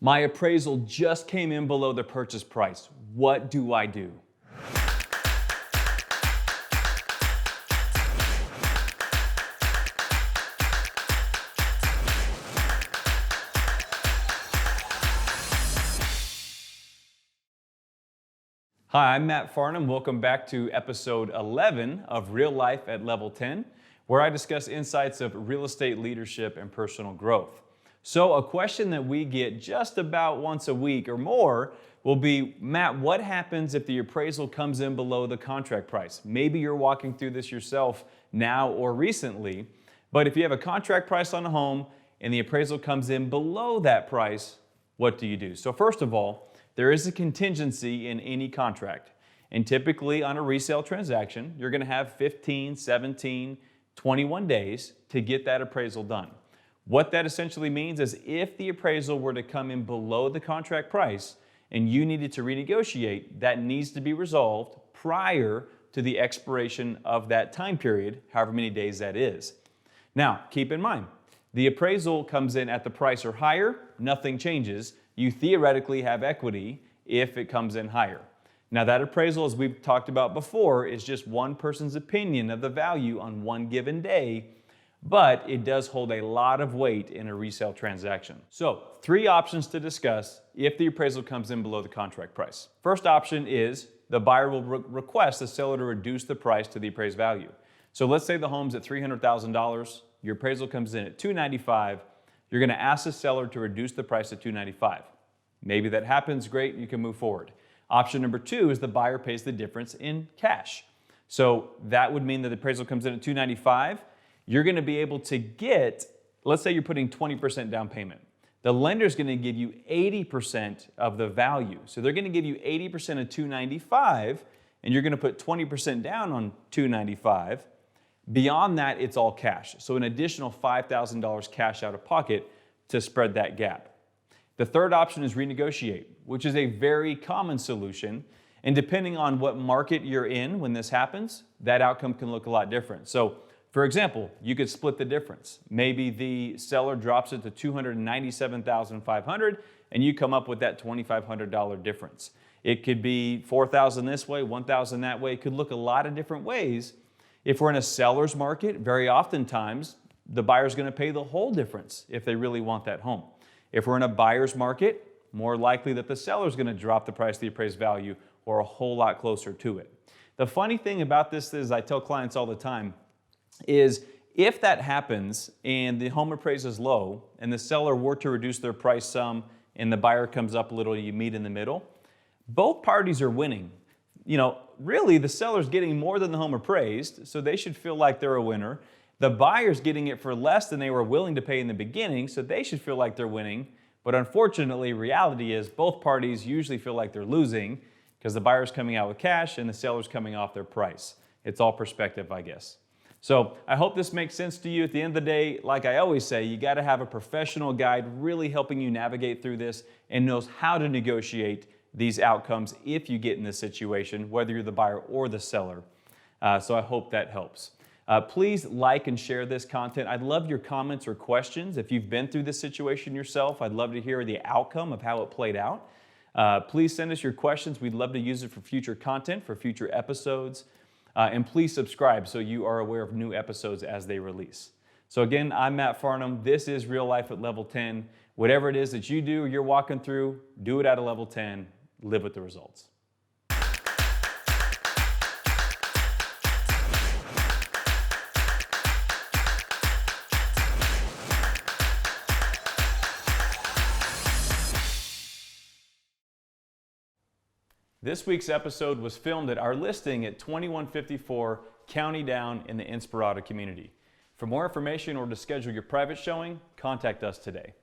My appraisal just came in below the purchase price. What do I do? Hi, I'm Matt Farnham. Welcome back to episode 11 of Real Life at Level 10, where I discuss insights of real estate leadership and personal growth. So a question that we get just about once a week or more will be, Matt, what happens if the appraisal comes in below the contract price? Maybe you're walking through this yourself now or recently, but if you have a contract price on a home and the appraisal comes in below that price, what do you do? So first of all, there is a contingency in any contract. And typically on a resale transaction, you're going to have 15, 17, 21 days to get that appraisal done. What that essentially means is if the appraisal were to come in below the contract price and you needed to renegotiate, that needs to be resolved prior to the expiration of that time period, however many days that is. Now, keep in mind, the appraisal comes in at the price or higher, nothing changes. You theoretically have equity if it comes in higher. Now that appraisal, as we've talked about before, is just one person's opinion of the value on one given day, but it does hold a lot of weight in a resale transaction. So, three options to discuss if the appraisal comes in below the contract price. First option is the buyer will request the seller to reduce the price to the appraised value. So let's say the home's at $300,000, your appraisal comes in at $295,000, you're going to ask the seller to reduce the price to $295,000. Maybe that happens, great, you can move forward. Option number two is the buyer pays the difference in cash. So that would mean that the appraisal comes in at $295,000. You're going to be able to get, let's say you're putting 20% down payment. The lender's going to give you 80% of the value. So they're going to give you 80% of $295,000, and you're going to put 20% down on $295,000. Beyond that, it's all cash. So an additional $5,000 cash out of pocket to spread that gap. The third option is renegotiate, which is a very common solution. And depending on what market you're in when this happens, that outcome can look a lot different. So for example, you could split the difference. Maybe the seller drops it to $297,500 and you come up with that $2,500 difference. It could be $4,000 this way, $1,000 that way. It could look a lot of different ways. If we're in a seller's market, very oftentimes the buyer's going to pay the whole difference if they really want that home. If we're in a buyer's market, more likely that the seller's going to drop the price of the appraised value or a whole lot closer to it. The funny thing about this is, I tell clients all the time, is if that happens and the home appraisal is low and the seller were to reduce their price some and the buyer comes up a little, you meet in the middle, both parties are winning. You know, really the seller's getting more than the home appraised, so they should feel like they're a winner. The buyer's getting it for less than they were willing to pay in the beginning, so they should feel like they're winning. But unfortunately, reality is both parties usually feel like they're losing because the buyer's coming out with cash and the seller's coming off their price. It's all perspective, I guess. So I hope this makes sense to you. At the end of the day, like I always say, you got to have a professional guide really helping you navigate through this and knows how to negotiate these outcomes if you get in this situation, whether you're the buyer or the seller. So I hope that helps. Please like and share this content. I'd love your comments or questions. If you've been through this situation yourself, I'd love to hear the outcome of how it played out. Please send us your questions. We'd love to use it for future content, for future episodes. And please subscribe so you are aware of new episodes as they release. So again, I'm Matt Farnham. This is Real Life at Level 10. Whatever it is that you do or you're walking through, do it at a level 10. Live with the results. This week's episode was filmed at our listing at 2154 County Down in the Inspirada community. For more information or to schedule your private showing, contact us today.